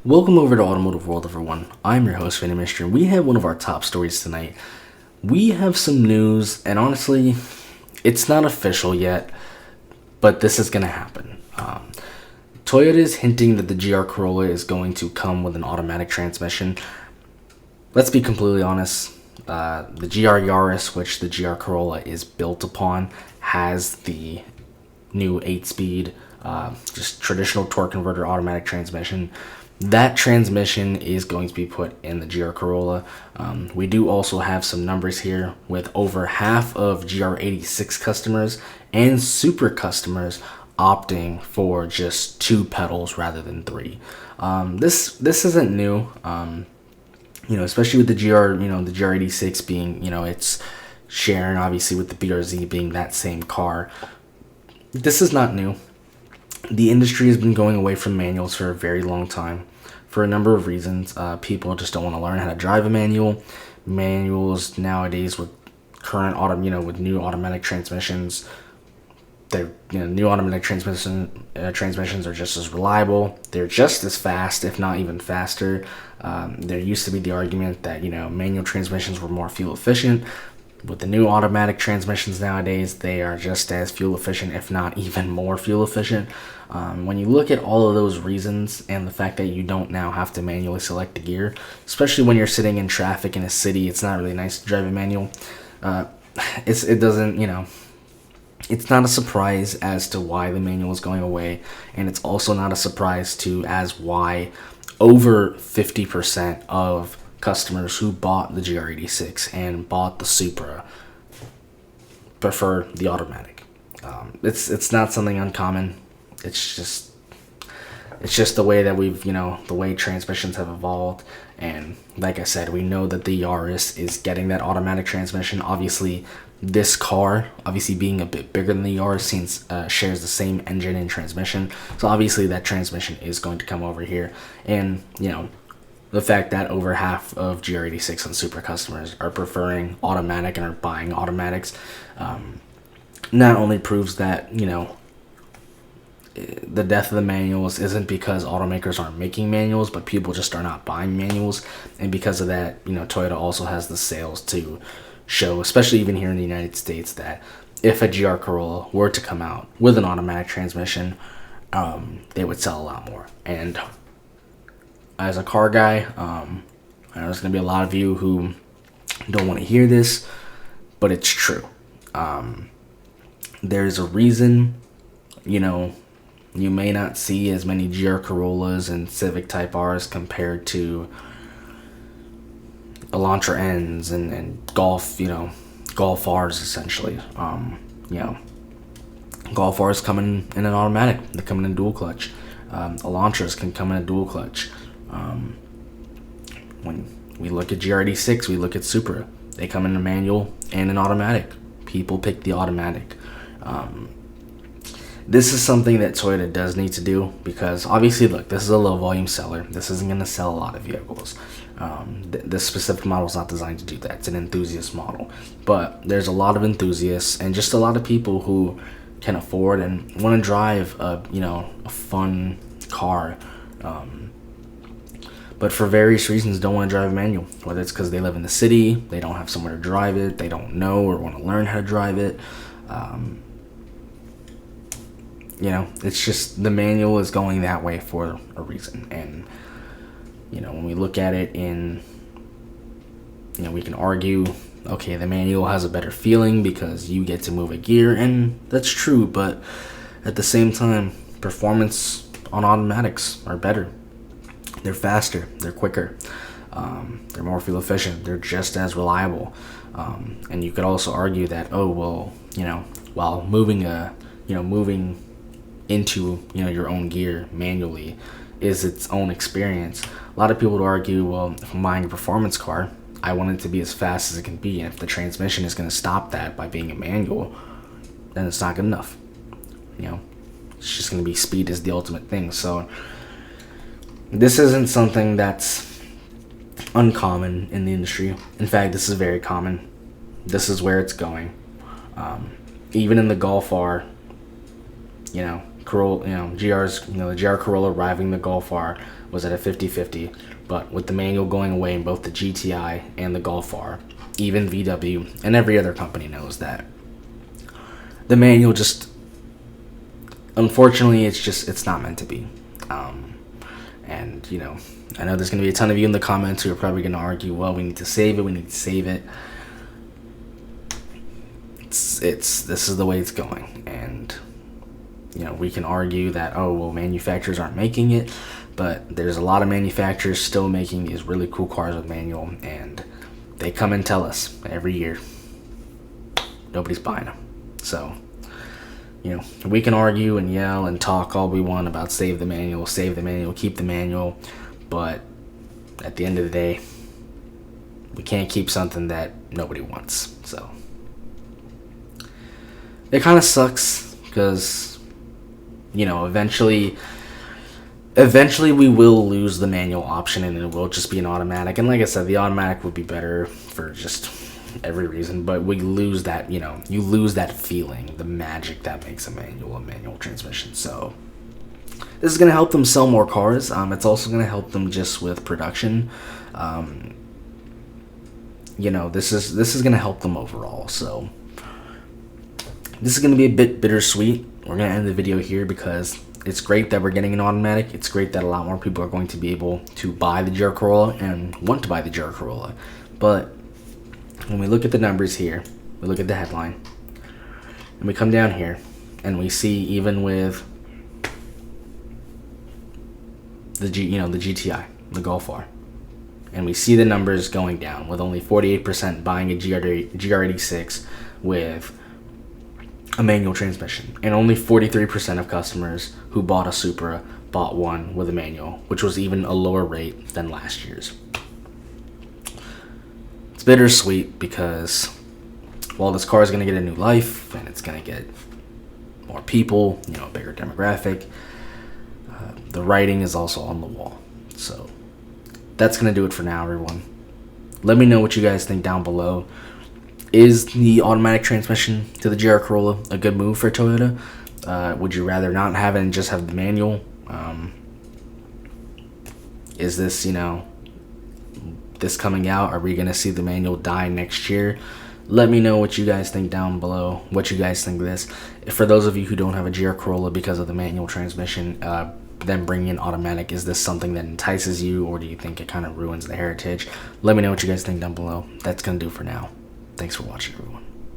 Welcome over to Automotive World, everyone. I'm your host, Vinny Mister, and we have one of our top stories tonight. We have some news, and honestly, it's not official yet, but this is going to happen. Toyota is hinting that the GR Corolla is going to come with an automatic transmission. Let's be completely honest. The GR Yaris, which the GR Corolla is built upon, has the new 8-speed, just traditional torque converter automatic transmission. That transmission is going to be put in the GR Corolla. We do also have some numbers here with over half of GR86 customers and Super customers opting for just 2 pedals rather than 3. This isn't new. Especially with the the GR86 being, it's sharing obviously with the BRZ being that same car. This is not new. The industry has been going away from manuals for a very long time for a number of reasons. People just don't want to learn how to drive a manual. Manuals nowadays with current with new automatic transmissions, new automatic transmissions are just as reliable. They're just as fast, if not even faster. There used to be the argument that manual transmissions were more fuel efficient. With the new automatic transmissions nowadays, they are just as fuel efficient, if not even more fuel efficient. When you look at all of those reasons and the fact that you don't now have to manually select the gear, especially when you're sitting in traffic in a city, it's not really nice to drive a manual. It's not a surprise as to why the manual is going away, and it's also not a surprise as why over 50% of customers who bought the GR86 and bought the Supra prefer the automatic. It's not something uncommon. It's just the way that the way transmissions have evolved. And like I said, we know that the Yaris is getting that automatic transmission. Obviously, this car, being a bit bigger than the Yaris, shares the same engine and transmission. So obviously that transmission is going to come over here. And, the fact that over half of GR86 and Super customers are preferring automatic and are buying automatics, not only proves that, the death of the manuals isn't because automakers aren't making manuals, but people just are not buying manuals. And because of that, Toyota also has the sales to show, especially even here in the United States, that if a GR Corolla were to come out with an automatic transmission, they would sell a lot more. And as a car guy, I know there's going to be a lot of you who don't want to hear this, but it's true. There's a reason, you may not see as many GR Corollas and Civic Type Rs compared to Elantra Ns and Golf, Golf Rs essentially. Golf Rs come in an automatic. They come in a dual clutch. Elantras can come in a dual clutch. When we look at GR86, we look at Supra. They come in a manual and an automatic. People pick the automatic. This is something that Toyota does need to do because obviously, look, this is a low volume seller. This isn't going to sell a lot of vehicles. This specific model is not designed to do that. It's an enthusiast model. But there's a lot of enthusiasts and just a lot of people who can afford and want to drive a fun car. But for various reasons don't want to drive a manual. Whether it's because they live in the city, they don't have somewhere to drive it, they don't know or want to learn how to drive it. It's just the manual is going that way for a reason. And, when we look at it we can argue, okay, the manual has a better feeling because you get to move a gear, and that's true, but at the same time, performance on automatics are better. They're faster, they're quicker, they're more fuel efficient, they're just as reliable. And you could also argue that, while moving into your own gear manually is its own experience. A lot of people would argue, well, if I'm buying a performance car, I want it to be as fast as it can be, and if the transmission is going to stop that by being a manual, then it's not good enough. It's just going to be speed is the ultimate thing. So this isn't something that's uncommon in the industry. In fact, this is very common. This is where it's going. Even in the Golf R, Corolla, the GR Corolla rivaling the Golf R was at a 50-50, but with the manual going away in both the GTI and the Golf R, even VW and every other company knows that the manual just, unfortunately, it's not meant to be. And I know there's going to be a ton of you in the comments who are probably going to argue, well, we need to save it. This is the way it's going. And we can argue that, oh, well, manufacturers aren't making it, but there's a lot of manufacturers still making these really cool cars with manual, and they come and tell us every year nobody's buying them. So we can argue and yell and talk all we want about save the manual, keep the manual, but at the end of the day, we can't keep something that nobody wants. So it kind of sucks because eventually we will lose the manual option and it will just be an automatic. And like I said, the automatic would be better for just every reason, but we lose that, you lose that feeling, the magic that makes a manual transmission. So this is going to help them sell more cars. It's also going to help them just with production. This is going to help them overall. So this is going to be a bit bittersweet. We're going to end the video here because it's great that we're getting an automatic. It's great that a lot more people are going to be able to buy the GR Corolla and want to buy the GR Corolla. But when we look at the numbers here, we look at the headline, and we come down here, and we see even with the GTI, the Golf R, and we see the numbers going down with only 48% buying a GR86 with a manual transmission, and only 43% of customers who bought a Supra bought one with a manual, which was even a lower rate than last year's. It's bittersweet because while this car is going to get a new life and it's going to get more people, a bigger demographic, the writing is also on the wall. So that's going to do it for now, everyone. Let me know what you guys think down below. Is the automatic transmission to the GR Corolla a good move for Toyota? Would you rather not have it and just have the manual? Is this, this coming out? Are we going to see the manual die next year? Let me know what you guys think down below, what you guys think of this. For those of you who don't have a GR Corolla because of the manual transmission, then bringing in automatic, is this something that entices you, or do you think it kind of ruins the heritage? Let me know what you guys think down below. That's going to do for now. Thanks for watching, everyone.